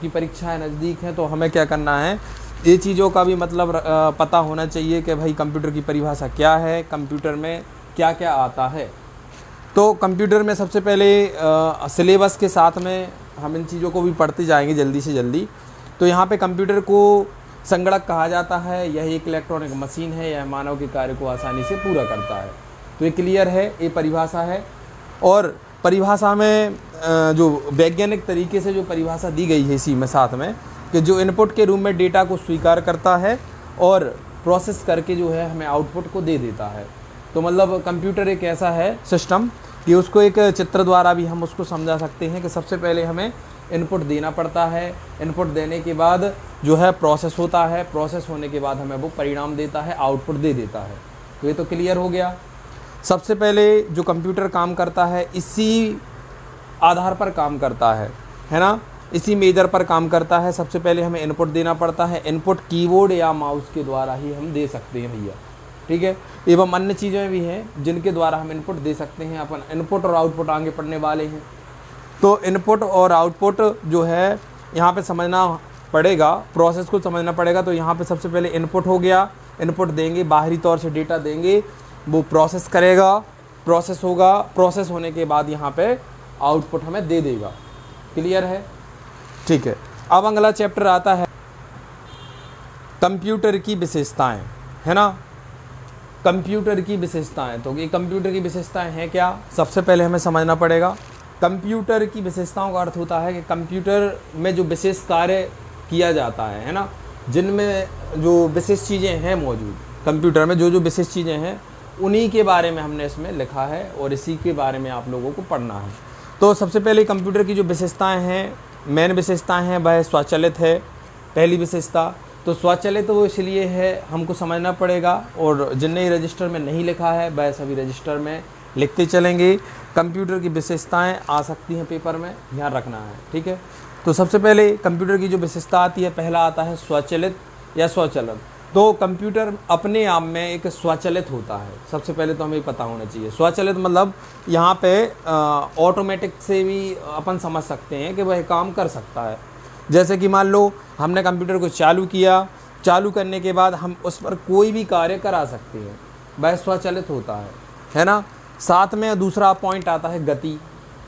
की परीक्षाएं नज़दीक हैं तो हमें क्या करना है, ये चीज़ों का भी मतलब पता होना चाहिए कि भाई कंप्यूटर की परिभाषा क्या है, कंप्यूटर में क्या क्या आता है। तो कंप्यूटर में सबसे पहले सिलेबस के साथ में हम इन चीज़ों को भी पढ़ते जाएंगे जल्दी से जल्दी। तो यहाँ पे कंप्यूटर को संगणक कहा जाता है। यह एक इलेक्ट्रॉनिक मशीन है, यह मानव के कार्य को आसानी से पूरा करता है। तो ये क्लियर है, ये परिभाषा है। और परिभाषा में जो वैज्ञानिक तरीके से जो परिभाषा दी गई है इसी में साथ में, कि जो इनपुट के रूप में डेटा को स्वीकार करता है और प्रोसेस करके जो है हमें आउटपुट को दे देता है। तो मतलब कंप्यूटर एक ऐसा है सिस्टम कि उसको एक चित्र द्वारा भी हम उसको समझा सकते हैं कि सबसे पहले हमें इनपुट देना पड़ता है, इनपुट देने के बाद जो है प्रोसेस होता है, प्रोसेस होने के बाद हमें वो परिणाम देता है, आउटपुट दे देता है। तो ये तो क्लियर हो गया। सबसे पहले जो कंप्यूटर काम करता है इसी आधार पर काम करता है ना, इसी मेजर पर काम करता है। सबसे पहले हमें इनपुट देना पड़ता है, इनपुट कीबोर्ड या माउस के द्वारा ही हम दे सकते हैं भैया, ठीक है। एवं अन्य चीज़ें भी हैं जिनके द्वारा हम इनपुट दे सकते हैं। अपन इनपुट और आउटपुट आगे पढ़ने वाले हैं। तो इनपुट और आउटपुट जो है यहाँ पे समझना पड़ेगा, प्रोसेस को समझना पड़ेगा। तो यहाँ पे सबसे पहले इनपुट हो गया, इनपुट देंगे, बाहरी तौर से डेटा देंगे, वो प्रोसेस करेगा, प्रोसेस होगा, प्रोसेस होने के बाद यहाँ पे आउटपुट हमें दे देगा। क्लियर है, ठीक है। अब अगला चैप्टर आता है कंप्यूटर की विशेषताएं, है ना। कंप्यूटर की विशेषताएं, तो ये कंप्यूटर की विशेषताएं हैं क्या, सबसे पहले हमें समझना पड़ेगा। कंप्यूटर की विशेषताओं का अर्थ होता है कि कंप्यूटर में जो विशेष कार्य किया जाता है ना, जिनमें जो विशेष चीज़ें हैं मौजूद कंप्यूटर में, जो जो विशेष चीज़ें हैं उन्हीं के बारे में हमने इसमें लिखा है और इसी के बारे में आप लोगों को पढ़ना है। तो सबसे पहले कंप्यूटर की जो विशेषताएं हैं, मेन विशेषताएं हैं, वह स्वचालित है, पहली विशेषता। तो स्वचालित वो इसलिए है, हमको समझना पड़ेगा, और जिनने रजिस्टर में नहीं लिखा है वह सभी रजिस्टर में लिखते चलेंगे। कंप्यूटर की विशेषताएं आ सकती हैं पेपर में, ध्यान रखना है, ठीक है। तो सबसे पहले कंप्यूटर की जो विशेषता आती है, पहला आता है स्वचालित या स्वचालन। तो कंप्यूटर अपने आप में एक स्वचालित होता है, सबसे पहले तो हमें पता होना चाहिए। स्वचालित मतलब यहाँ पे ऑटोमेटिक से भी अपन समझ सकते हैं कि वह काम कर सकता है। जैसे कि मान लो हमने कंप्यूटर को चालू किया, चालू करने के बाद हम उस पर कोई भी कार्य करा सकते हैं, वह स्वचालित होता है ना। साथ में दूसरा पॉइंट आता है गति,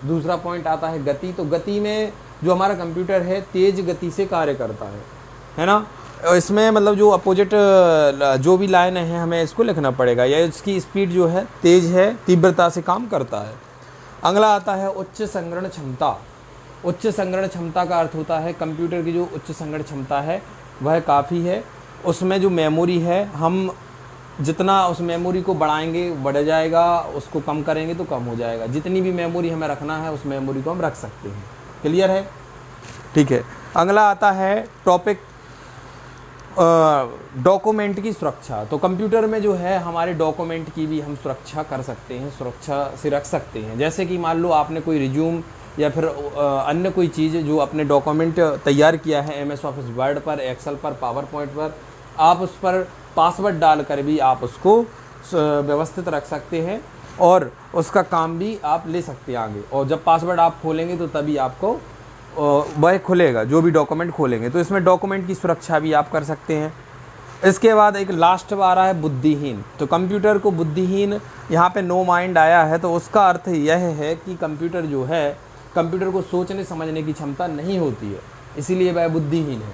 दूसरा पॉइंट आता है गति। तो गति में जो हमारा कंप्यूटर है तेज गति से कार्य करता है ना। इसमें मतलब जो अपोजिट जो भी लाइन है हमें इसको लिखना पड़ेगा, या इसकी स्पीड जो है तेज है, तीव्रता से काम करता है। अगला आता है उच्च संग्रहण क्षमता। उच्च संग्रहण क्षमता का अर्थ होता है कंप्यूटर की जो उच्च संग्रहण क्षमता है वह काफ़ी है। उसमें जो मेमोरी है, हम जितना उस मेमोरी को बढ़ाएंगे बढ़ जाएगा, उसको कम करेंगे तो कम हो जाएगा। जितनी भी मेमोरी हमें रखना है उस मेमोरी को हम रख सकते हैं। क्लियर है, ठीक है। अगला आता है टॉपिक डॉक्यूमेंट की सुरक्षा। तो कंप्यूटर में जो है हमारे डॉक्यूमेंट की भी हम सुरक्षा कर सकते हैं, सुरक्षा से रख सकते हैं। जैसे कि मान लो आपने कोई रिज्यूम या फिर अन्य कोई चीज़ जो अपने डॉक्यूमेंट तैयार किया है एमएस ऑफिस वर्ड पर, एक्सेल पर, पावर पॉइंट पर, आप उस पर पासवर्ड डालकर भी आप उसको व्यवस्थित रख सकते हैं और उसका काम भी आप ले सकते हैं आगे। और जब पासवर्ड आप खोलेंगे तो तभी आपको वह खुलेगा, जो भी डॉक्यूमेंट खोलेंगे। तो इसमें डॉक्यूमेंट की सुरक्षा भी आप कर सकते हैं। इसके बाद एक लास्ट आ रहा है बुद्धिहीन। तो कंप्यूटर को बुद्धिहीन, यहाँ पे नो माइंड आया है, तो उसका अर्थ यह है कि कंप्यूटर जो है, कंप्यूटर को सोचने समझने की क्षमता नहीं होती है, इसीलिए वह बुद्धिहीन है।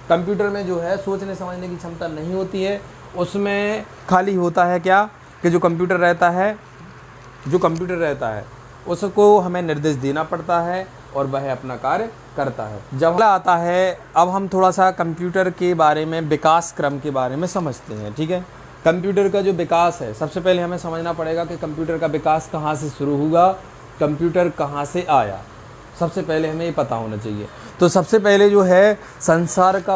कंप्यूटर में जो है सोचने समझने की क्षमता नहीं होती है, उसमें खाली होता है क्या कि जो कंप्यूटर रहता है उसको हमें निर्देश देना पड़ता है और वह अपना कार्य करता है। जब आता है, अब हम थोड़ा सा कंप्यूटर के बारे में, विकास क्रम के बारे में समझते हैं, ठीक है। कंप्यूटर का जो विकास है, सबसे पहले हमें समझना पड़ेगा कि कंप्यूटर का विकास कहाँ से शुरू हुआ, कंप्यूटर कहाँ से आया, सबसे पहले हमें ये पता होना चाहिए। तो सबसे पहले जो है संसार का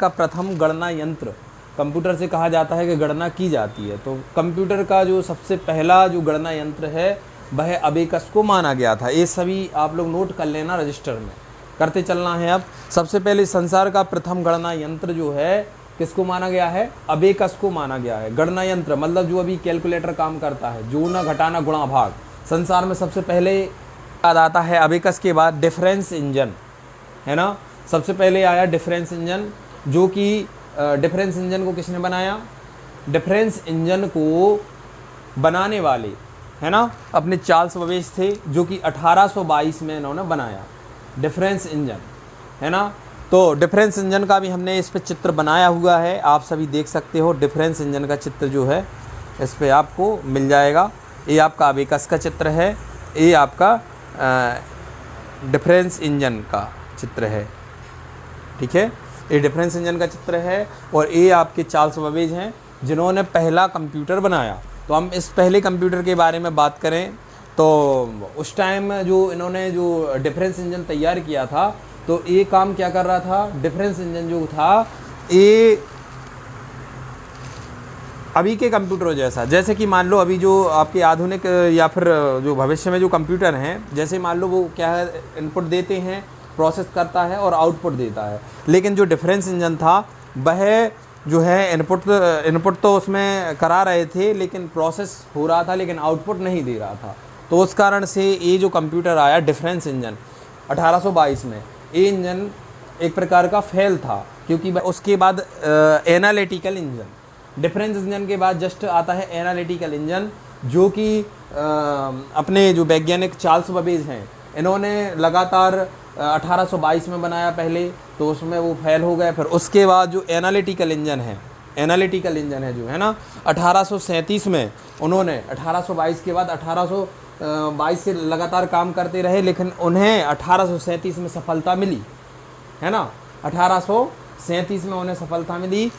प्रथम गणना यंत्र कंप्यूटर से कहा जाता है कि गणना की जाती है। तो कंप्यूटर का जो सबसे पहला जो गणना यंत्र है वह अबेकस को माना गया था। ये सभी आप लोग नोट कर लेना, रजिस्टर में करते चलना है। अब सबसे पहले संसार का प्रथम गणना यंत्र जो है किसको माना गया है, अबेकस को माना गया है। गणना यंत्र मतलब जो अभी कैलकुलेटर काम करता है, जोड़ना घटाना गुणा भाग, संसार में सबसे पहले याद आता है अबेकस के बाद डिफरेंस इंजन। है ना। सबसे पहले आया डिफरेंस इंजन, जो कि डिफरेंस इंजन को किसने बनाया, डिफरेंस इंजन को बनाने वाले, है ना, अपने चार्ल्स बेबेज थे, जो कि 1822 में इन्होंने बनाया डिफरेंस इंजन, है ना। तो डिफरेंस इंजन का भी हमने इस पे चित्र बनाया हुआ है, आप सभी देख सकते हो। डिफरेंस इंजन का चित्र जो है इस पे आपको मिल जाएगा। ये आपका अबेकस का चित्र है, ये आपका डिफरेंस इंजन का चित्र है, ठीक है। ये डिफरेंस इंजन का चित्र है और ये आपके चार्ल्स बेबेज हैं जिन्होंने पहला कंप्यूटर बनाया। तो हम इस पहले कंप्यूटर के बारे में बात करें तो उस टाइम जो इन्होंने जो डिफरेंस इंजन तैयार किया था, तो ये काम क्या कर रहा था, डिफरेंस इंजन जो था ये अभी के कंप्यूटरों जैसा, जैसे कि मान लो अभी जो आपके आधुनिक या फिर जो भविष्य में जो कंप्यूटर हैं, जैसे मान लो वो क्या है, इनपुट देते हैं, प्रोसेस करता है और आउटपुट देता है। लेकिन जो डिफरेंस इंजन था वह जो है इनपुट तो उसमें करा रहे थे, लेकिन प्रोसेस हो रहा था, लेकिन आउटपुट नहीं दे रहा था। तो उस कारण से ये जो कंप्यूटर आया डिफरेंस इंजन 1822 में, ये इंजन एक प्रकार का फेल था, क्योंकि उसके बाद एनालिटिकल इंजन, डिफरेंस इंजन के बाद जस्ट आता है एनालिटिकल इंजन, जो कि अपने जो वैज्ञानिक चार्ल्स बेबेज हैं, इन्होंने लगातार 1822 में बनाया पहले, तो उसमें वो फेल हो गए। फिर उसके बाद जो एनालिटिकल इंजन है जो है ना, 1837 में उन्होंने 1822 के बाद 1822 से लगातार काम करते रहे, लेकिन उन्हें 1837 में सफलता मिली, है ना। 1837 में उन्हें सफलता मिली,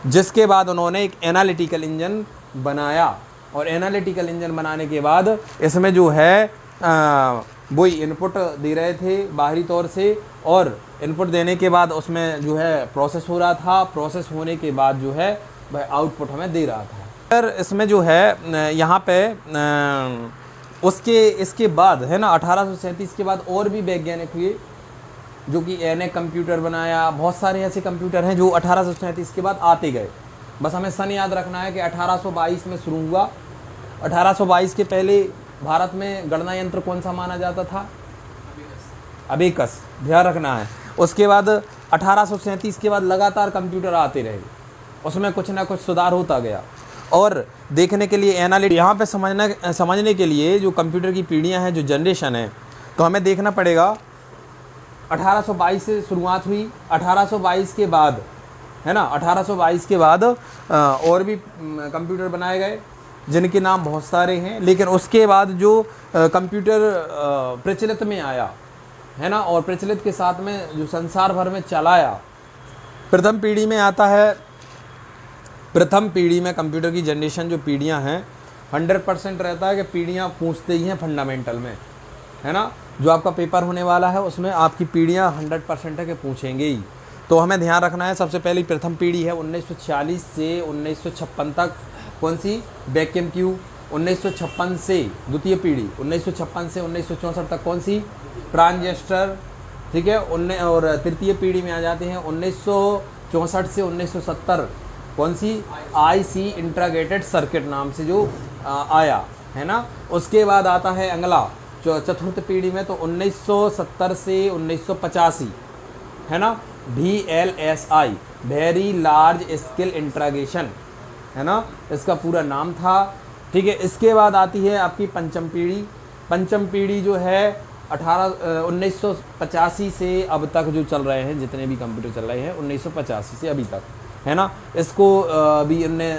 जिसके बाद उन्होंने एक एनालिटिकल इंजन बनाया। और एनालिटिकल इंजन बनाने के बाद इसमें जो है वही इनपुट दे रहे थे बाहरी तौर से, और इनपुट देने के बाद उसमें जो है प्रोसेस हो रहा था, प्रोसेस होने के बाद जो है वह आउटपुट हमें दे रहा था। फिर इसमें जो है यहाँ पे इसके बाद है ना 1837 के बाद और भी वैज्ञानिक हुए जो कि एने कंप्यूटर बनाया। बहुत सारे ऐसे कंप्यूटर हैं जो 1837 के बाद आते गए। बस हमें सन याद रखना है कि 1822 में शुरू हुआ। 1822 के पहले भारत में गणना यंत्र कौन सा माना जाता था? अबेकस, ध्यान रखना है। उसके बाद 1837 के बाद लगातार कंप्यूटर आते रहे, उसमें कुछ ना कुछ सुधार होता गया। और देखने के लिए एनालिटिक, यहाँ पे समझने के लिए जो कंप्यूटर की पीढ़ियाँ हैं, जो जनरेशन है, तो हमें देखना पड़ेगा 1822 से शुरुआत हुई। 1822 के बाद है ना, 1822 के बाद और भी कंप्यूटर बनाए गए जिनके नाम बहुत सारे हैं। लेकिन उसके बाद जो कंप्यूटर प्रचलित में आया है ना, और प्रचलित के साथ में जो संसार भर में चलाया, प्रथम पीढ़ी में आता है। प्रथम पीढ़ी में कंप्यूटर की जनरेशन जो पीढ़ियां हैं 100% रहता है कि पीढ़ियां पूछते ही हैं फंडामेंटल में, है ना। जो आपका पेपर होने वाला है उसमें आपकी पीढ़ियां 100% है कि पूछेंगे ही। तो हमें ध्यान रखना है, सबसे पहली प्रथम पीढ़ी है 1940 से 1956 तक। कौन सी? Vacuum tube. 1956 से द्वितीय पीढ़ी, 1956 से 1964 तक कौन सी? ट्रांजिस्टर, ठीक है। और तृतीय पीढ़ी में आ जाते हैं 1964 से 1970 कौन सी? आईसी, इंटीग्रेटेड सर्किट नाम से जो आया, है ना। उसके बाद आता है अगला चतुर्थ पीढ़ी में, तो 1970 से 1985, है ना, VLSI, very large scale integration, है ना, इसका पूरा नाम था, ठीक है। इसके बाद आती है आपकी पंचम पीढ़ी। पंचम पीढ़ी जो है 1985 से अब तक जो चल रहे हैं, जितने भी कंप्यूटर चल रहे हैं 1985 से अभी तक, है ना। इसको भी इनने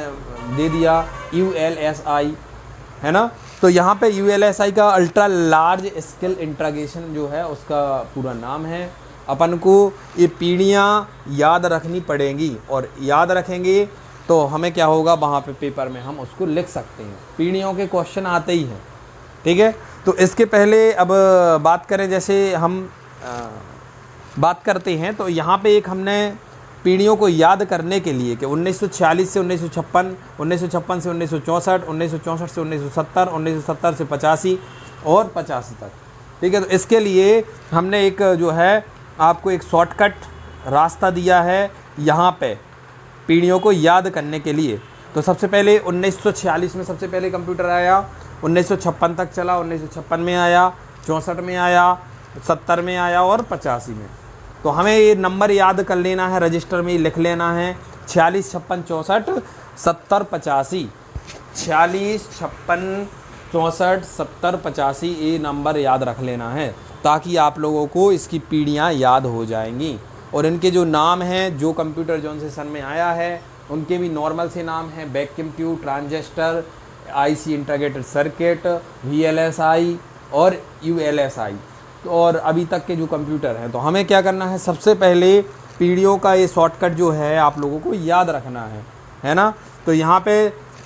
दे दिया ULSI, है ना। तो यहाँ पे ULSI का अल्ट्रा लार्ज स्केल इंटीग्रेशन जो है उसका पूरा नाम है। अपन को ये पीढ़ियाँ याद रखनी पड़ेंगी, और याद रखेंगे तो हमें क्या होगा, वहाँ पे पेपर में हम उसको लिख सकते हैं। पीढ़ियों के क्वेश्चन आते ही हैं, ठीक है। तो इसके पहले अब बात करें, जैसे हम बात करते हैं, तो यहाँ पे एक हमने पीढ़ियों को याद करने के लिए कि 1946 से 1956, 1956 से 1964, 1964 से 1970, 1970 से 85 और 85 तक, ठीक है। तो इसके लिए हमने एक जो है आपको एक शॉर्टकट रास्ता दिया है यहाँ पे पीढ़ियों को याद करने के लिए। तो सबसे पहले 1946 में सबसे पहले कंप्यूटर आया, 1956 तक चला, 1956 में आया, 64 में आया, 70 में आया और 85 में, तो हमें ये नंबर याद कर लेना है, रजिस्टर में लिख लेना है 46 56 64 70 85। 46 56 64 70 85 ये नंबर याद रख लेना है, ताकि आप लोगों को इसकी पीढ़ियाँ याद हो जाएंगी। और इनके जो नाम हैं, जो कंप्यूटर जौन से सन में आया है उनके भी नॉर्मल से नाम हैं, vacuum tube, transistor, IC integrated circuit, VLSI और ULSI। तो और अभी तक के जो कंप्यूटर हैं, तो हमें क्या करना है, सबसे पहले पीढ़ियों का ये शॉर्टकट जो है आप लोगों को याद रखना है ना। तो यहाँ पे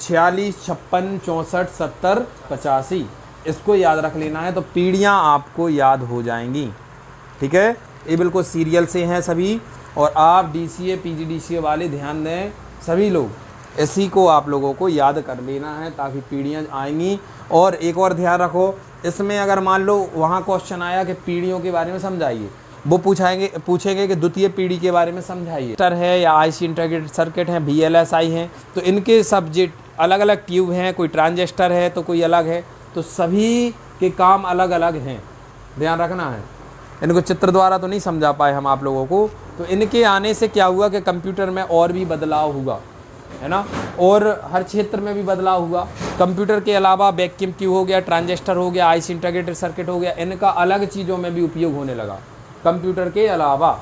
46 56 64 70 85 इसको याद रख लेना है, तो पीढ़ियाँ आपको याद हो जाएंगी। ठीक है, ये बिल्कुल सीरियल से हैं सभी। और आप DCA PGDCA वाले ध्यान दें, सभी लोग इसी को आप लोगों को याद कर लेना है, ताकि पीढ़ियाँ आएंगी। और एक और ध्यान रखो, इसमें अगर मान लो वहाँ क्वेश्चन आया कि पीढ़ियों के बारे में समझाइए, वो पूछेंगे कि द्वितीय पीढ़ी के बारे में समझाइए। ट्रांजिस्टर है या आईसी इंटीग्रेटेड सर्किट है, VLSI हैं, तो इनके सब्जेक्ट अलग अलग ट्यूब हैं, कोई ट्रांजिस्टर है तो कोई अलग है, तो सभी के काम अलग अलग हैं, ध्यान रखना है। इनको चित्र द्वारा तो नहीं समझा पाए हम आप लोगों को। तो इनके आने से क्या हुआ कि कंप्यूटर में और भी बदलाव हुआ, है ना, और हर क्षेत्र में भी बदलाव हुआ। कंप्यूटर के अलावा वैक्यूम ट्यूब हो गया, ट्रांजिस्टर हो गया, आईसी इंटीग्रेटेड सर्किट हो गया, इनका अलग चीज़ों में भी उपयोग होने लगा कंप्यूटर के अलावा,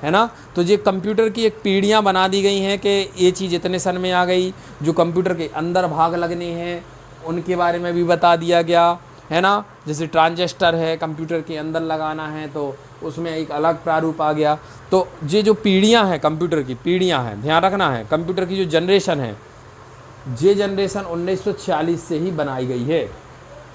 है ना। तो ये कंप्यूटर की एक पीढ़ियाँ बना दी गई हैं कि ये चीज़ इतने सन में आ गई। जो कंप्यूटर के अंदर भाग लगने हैं उनके बारे में भी बता दिया गया, है ना। जैसे ट्रांजिस्टर है, कंप्यूटर के अंदर लगाना है तो उसमें एक अलग प्रारूप आ गया। तो ये जो पीढ़ियाँ हैं, कंप्यूटर की पीढ़ियाँ हैं, ध्यान रखना है। कंप्यूटर की जो जनरेशन है, ये जनरेशन 1946 से ही बनाई गई है।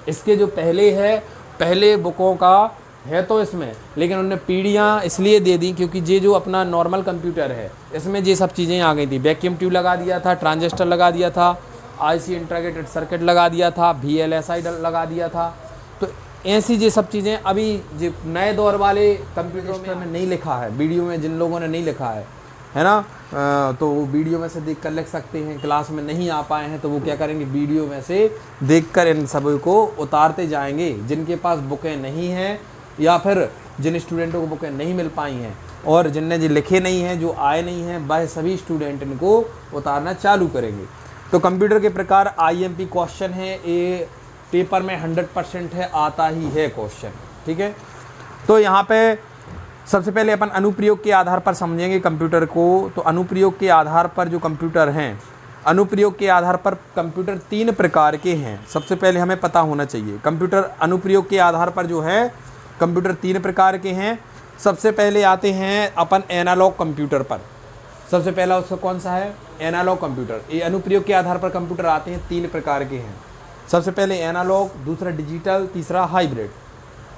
इसके जो पहले है, पहले बुकों का है तो इसमें, लेकिन उनने पीढ़ियाँ इसलिए दे दी क्योंकि ये जो अपना नॉर्मल कंप्यूटर है इसमें ये सब चीज़ें आ गई थी। वैक्यूम ट्यूब लगा दिया था, ट्रांजिस्टर लगा दिया था, आईसी इंटीग्रेटेड सर्किट लगा दिया था, VLSI लगा दिया था। तो ऐसी ये सब चीज़ें अभी जो नए दौर वाले कंप्यूटर में नहीं लिखा है, वीडियो में जिन लोगों ने नहीं लिखा है ना, तो वो वीडियो में से देख कर लिख सकते हैं। क्लास में नहीं आ पाए हैं तो वो क्या करेंगे, वीडियो में से देखकर इन सब को उतारते जाएंगे। जिनके पास बुकें नहीं हैं या फिर जिन स्टूडेंटों को बुकें नहीं मिल पाई हैं और जिनने जो लिखे नहीं हैं, जो आए नहीं हैं, वह सभी स्टूडेंट इनको उतारना चालू करेंगे। तो कंप्यूटर के प्रकार IMP क्वेश्चन है, ये पेपर में 100% है, आता ही है क्वेश्चन। ठीक है, तो यहाँ पे सबसे पहले अपन अनुप्रयोग के आधार पर समझेंगे कंप्यूटर को। तो अनुप्रयोग के आधार पर जो कंप्यूटर हैं, अनुप्रयोग के आधार पर कंप्यूटर 3 प्रकार के हैं। सबसे पहले हमें पता होना चाहिए कंप्यूटर अनुप्रयोग के आधार पर जो है कंप्यूटर 3 प्रकार के हैं। सबसे पहले आते हैं अपन एनालॉग कंप्यूटर पर। सबसे पहला उसका कौन सा है, एनालॉग कंप्यूटर। ये अनुप्रयोग के आधार पर कंप्यूटर आते हैं, 3 प्रकार के हैं। सबसे पहले एनालॉग, दूसरा डिजिटल, तीसरा हाइब्रिड।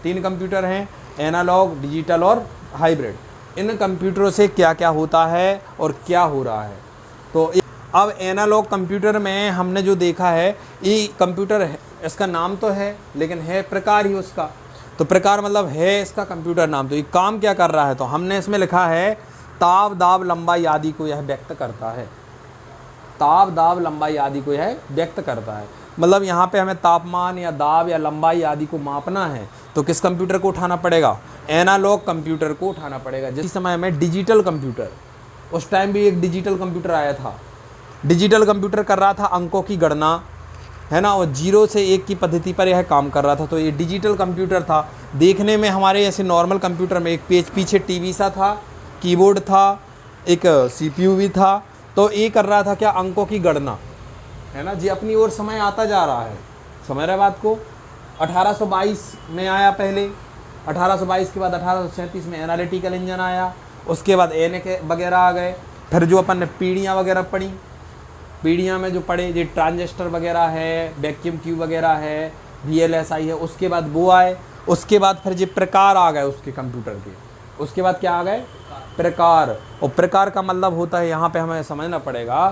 3 कंप्यूटर हैं, एनालॉग, डिजिटल और हाइब्रिड। इन कंप्यूटरों से क्या क्या होता है और क्या हो रहा है। तो अब एनालॉग कंप्यूटर में हमने जो देखा है, ये कंप्यूटर है, इसका नाम तो है लेकिन है प्रकार ही उसका। तो प्रकार मतलब है इसका कंप्यूटर नाम। तो ये काम क्या कर रहा है, तो हमने इसमें लिखा है ताप, दाब, लंबाई आदि को यह व्यक्त करता है। ताप, दाब, लंबाई आदि को यह व्यक्त करता है। मतलब यहाँ पे हमें तापमान या दाब या लंबाई आदि को मापना है तो किस कंप्यूटर को उठाना पड़ेगा, एनालॉग कंप्यूटर को उठाना पड़ेगा। जिस समय में डिजिटल कंप्यूटर, उस टाइम भी एक डिजिटल कंप्यूटर आया था। डिजिटल कंप्यूटर कर रहा था अंकों की गणना, है ना, और 0 से 1 की पद्धति पर यह काम कर रहा था। तो ये डिजिटल कंप्यूटर था। देखने में हमारे ऐसे नॉर्मल कंप्यूटर में एक पीछे टीवी सा था, कीबोर्ड था, एक CPU भी था। तो ये कर रहा था क्या, अंकों की गणना, है ना जी। अपनी ओर समय आता जा रहा है, समझ रहे बात को। 1822 में आया पहले, 1822 के बाद 1837 में एनालिटिकल इंजन आया, उसके बाद ENIAC वगैरह आ गए। फिर जो अपन ने पीढ़ियाँ वगैरह पढ़ी, पीढ़ियाँ में जो पढ़े जो ट्रांजिस्टर वगैरह है, वैक्यूम ट्यूब वगैरह है, VLSI है, उसके बाद वो आए। उसके बाद फिर जो प्रकार आ गए उसके कंप्यूटर के, उसके बाद क्या आ गए, प्रकार। और प्रकार का मतलब होता है, यहाँ पे हमें समझना पड़ेगा,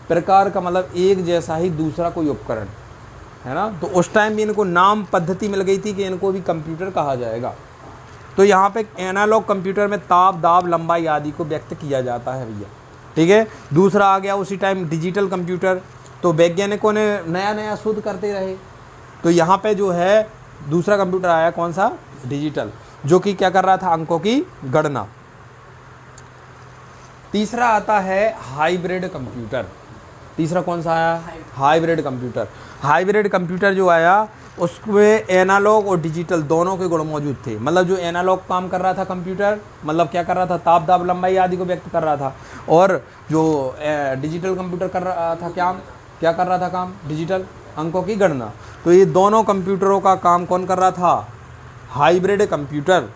प्रकार का मतलब एक जैसा ही दूसरा कोई उपकरण, है ना। तो उस टाइम भी इनको नाम पद्धति मिल गई थी कि इनको भी कंप्यूटर कहा जाएगा। तो यहाँ पे एनालॉग कंप्यूटर में ताप, दाब, लंबाई आदि को व्यक्त किया जाता है भैया। ठीक है, दूसरा आ गया उसी टाइम डिजिटल कंप्यूटर। तो वैज्ञानिकों ने नया नया शोध करते रहे। तो यहाँ पे जो है दूसरा कंप्यूटर आया, कौन सा, डिजिटल, जो कि क्या कर रहा था, अंकों की गणना। तीसरा आता है हाइब्रिड कंप्यूटर। तीसरा कौन सा आया? Hybrid computer. हाइब्रिड कंप्यूटर जो आया उसमें एनालॉग और डिजिटल दोनों के गुण मौजूद थे। मतलब जो एनालॉग काम कर रहा था कंप्यूटर, मतलब क्या कर रहा था, ताप दाब लंबाई आदि को व्यक्त कर रहा था, और जो डिजिटल कंप्यूटर कर रहा था क्या कर रहा था काम, डिजिटल अंकों की गणना। तो ये दोनों कंप्यूटरों का काम कौन कर रहा था? Hybrid computer.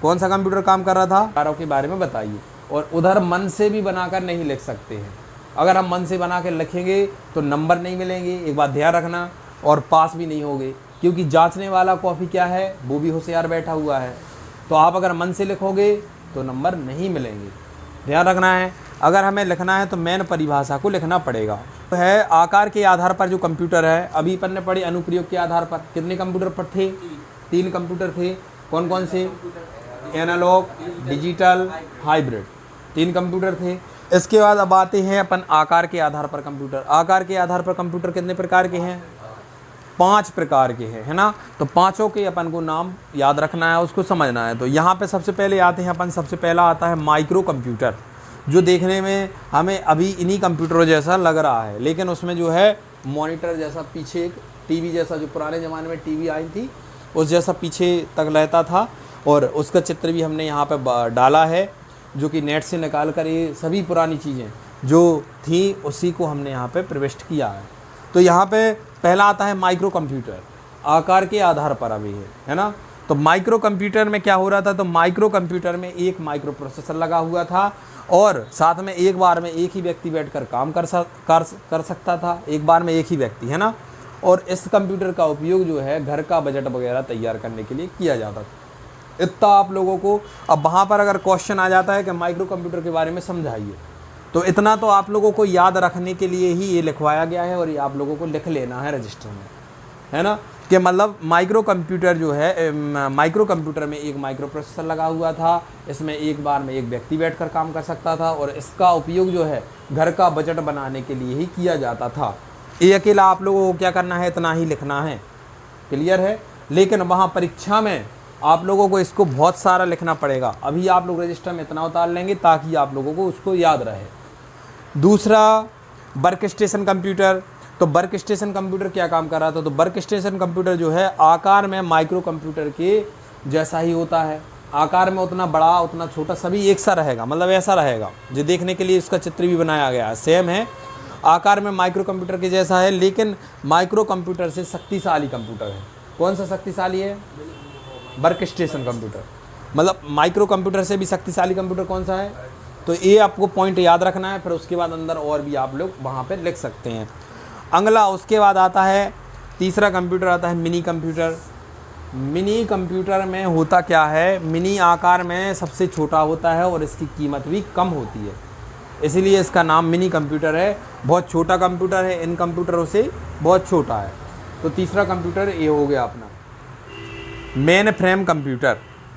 कौन सा कंप्यूटर काम कर रहा था? कारों के बारे में बताइए। और उधर मन से भी बनाकर नहीं लिख सकते हैं। अगर हम मन से बना के लिखेंगे तो नंबर नहीं मिलेंगे, एक बात ध्यान रखना, और पास भी नहीं होगे, क्योंकि जांचने वाला कॉपी क्या है, वो भी होशियार बैठा हुआ है। तो आप अगर मन से लिखोगे तो नंबर नहीं मिलेंगे, ध्यान रखना है। अगर हमें लिखना है तो मेन परिभाषा को लिखना पड़ेगा। तो है आकार के आधार पर जो कंप्यूटर है, अभी अपन ने पढ़े अनुप्रयोग के आधार पर कितने कंप्यूटर पर थे? 3 कंप्यूटर थे। कौन कौन से? एनालॉग, डिजिटल, हाइब्रिड, 3 कंप्यूटर थे। इसके बाद अब आते हैं अपन आकार के आधार पर कंप्यूटर। आकार के आधार पर कंप्यूटर कितने प्रकार के हैं? 5 प्रकार के हैं, है ना। तो पांचों के अपन को नाम याद रखना है, उसको समझना है। तो यहाँ पे सबसे पहले आते हैं अपन, सबसे पहला आता है माइक्रो कंप्यूटर, जो देखने में हमें अभी इन्हीं कंप्यूटरों जैसा लग रहा है, लेकिन उसमें जो है मॉनिटर जैसा पीछे एक टीवी जैसा, जो पुराने ज़माने में टीवी आई थी उस जैसा पीछे तक रहता था, और उसका चित्र भी हमने यहाँ पे डाला है, जो कि नेट से निकाल कर ये सभी पुरानी चीज़ें जो थी उसी को हमने यहाँ पे प्रविष्ट किया है। तो यहाँ पे पहला आता है माइक्रो कंप्यूटर, आकार के आधार पर अभी है ना। तो माइक्रो कंप्यूटर में क्या हो रहा था? तो माइक्रो कंप्यूटर में एक माइक्रो प्रोसेसर लगा हुआ था, और साथ में एक बार में एक ही व्यक्ति बैठकर काम कर सकता था, एक बार में एक ही व्यक्ति, है ना। और इस कंप्यूटर का उपयोग जो है घर का बजट वगैरह तैयार करने के लिए किया जाता था। इतना आप लोगों को, अब वहाँ पर अगर क्वेश्चन आ जाता है कि माइक्रो कंप्यूटर के बारे में समझाइए, तो इतना तो आप लोगों को याद रखने के लिए ही ये लिखवाया गया है, और ये आप लोगों को लिख लेना है रजिस्टर में, है ना। कि मतलब माइक्रो कंप्यूटर जो है, माइक्रो कंप्यूटर में एक माइक्रो प्रोसेसर लगा हुआ था, इसमें एक बार में एक व्यक्ति बैठकर काम कर सकता था, और इसका उपयोग जो है घर का बजट बनाने के लिए ही किया जाता था। ये अकेला आप लोगों को क्या करना है? इतना ही लिखना है, क्लियर है। लेकिन वहाँ परीक्षा में आप लोगों को इसको बहुत सारा लिखना पड़ेगा। अभी आप लोग रजिस्टर में इतना उतार लेंगे ताकि आप लोगों को उसको याद रहे। दूसरा वर्क स्टेशन कंप्यूटर। तो वर्क स्टेशन कंप्यूटर क्या काम कर रहा था? तो वर्क स्टेशन कंप्यूटर जो है आकार में माइक्रो कंप्यूटर के जैसा ही होता है, आकार में उतना बड़ा उतना छोटा सभी एक सा रहेगा, मतलब ऐसा रहेगा। जो देखने के लिए इसका चित्र भी बनाया गया है, सेम है, आकार में माइक्रो कंप्यूटर के जैसा है, लेकिन माइक्रो कंप्यूटर से शक्तिशाली कंप्यूटर है। कौन सा शक्तिशाली है? Work station computer. मतलब माइक्रो कंप्यूटर से भी शक्तिशाली कंप्यूटर कौन सा है? तो ये आपको पॉइंट याद रखना है, फिर उसके बाद अंदर और भी आप लोग वहाँ पे लिख सकते हैं। अगला उसके बाद आता है, तीसरा कंप्यूटर आता है मिनी कंप्यूटर। मिनी कंप्यूटर में होता क्या है? मिनी आकार में सबसे छोटा होता है और इसकी कीमत भी कम होती है, इसीलिए इसका नाम मिनी कंप्यूटर है। बहुत छोटा कंप्यूटर है, इन कंप्यूटरों से बहुत छोटा है। तो तीसरा कंप्यूटर ये हो गया अपना मेन फ्रेम कंप्यूटर।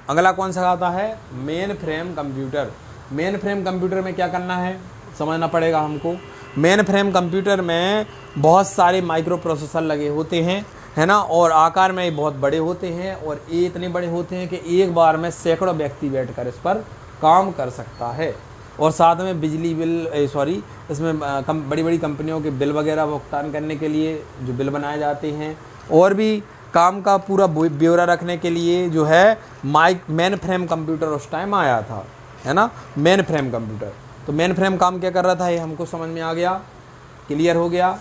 अगला कौन सा आता है? Main frame computer. Main frame computer में क्या करना है, समझना पड़ेगा हमको। मेन फ्रेम कंप्यूटर में बहुत सारे माइक्रो प्रोसेसर लगे होते हैं, है ना, और आकार में ये बहुत बड़े होते हैं, और ये इतने बड़े होते हैं कि एक बार में सैकड़ों व्यक्ति बैठकर इस पर काम कर सकता है। और साथ में बिजली बिल, इसमें बड़ी बड़ी कंपनियों के बिल वगैरह भुगतान करने के लिए जो बिल बनाए जाते हैं, और भी काम का पूरा ब्यौरा रखने के लिए जो है मेन फ्रेम कंप्यूटर उस टाइम आया था, है ना, मेन फ्रेम कंप्यूटर। तो मेन फ्रेम काम क्या कर रहा था, ये हमको समझ में आ गया, क्लियर हो गया,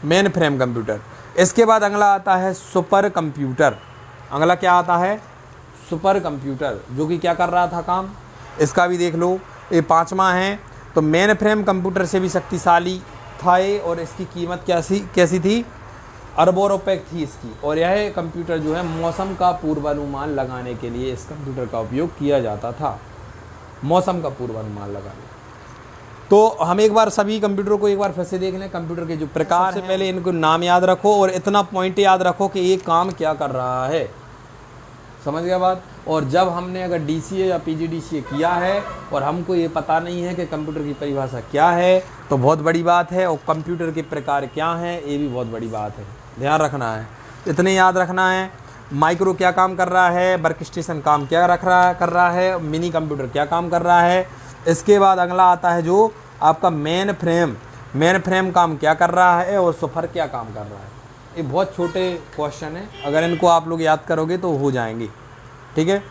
मेन फ्रेम कंप्यूटर। इसके बाद अगला आता है सुपर कंप्यूटर। अगला क्या आता है? सुपर कंप्यूटर, जो कि क्या कर रहा था काम, इसका भी देख लो, ये 5वां है। तो मेन फ्रेम कंप्यूटर से भी शक्तिशाली था ये, और इसकी कीमत कैसी थी? अरबों रुपए थी इसकी। और यह कंप्यूटर जो है मौसम का पूर्वानुमान लगाने के लिए इस कंप्यूटर का उपयोग किया जाता था, मौसम का पूर्वानुमान लगाने। तो हम एक बार सभी कंप्यूटर को एक बार फिर से देख लें। कंप्यूटर के जो प्रकार से पहले इनको नाम याद रखो, और इतना पॉइंट याद रखो कि ये काम क्या कर रहा है, समझ गया बात। और जब हमने अगर DCA या PGDCA किया है और हमको ये पता नहीं है कि कंप्यूटर की परिभाषा क्या है, तो बहुत बड़ी बात है, और कंप्यूटर के प्रकार क्या हैं ये भी बहुत बड़ी बात है, ध्यान रखना है, इतने याद रखना है। माइक्रो क्या काम कर रहा है, वर्क स्टेशन काम क्या कर रहा है, मिनी कंप्यूटर क्या काम कर रहा है, इसके बाद अगला आता है जो आपका मेन फ्रेम। मेन फ्रेम काम क्या कर रहा है और सफ़र क्या काम कर रहा है। ये बहुत छोटे क्वेश्चन है, अगर इनको आप लोग याद करोगे तो हो जाएंगे। ठीक है।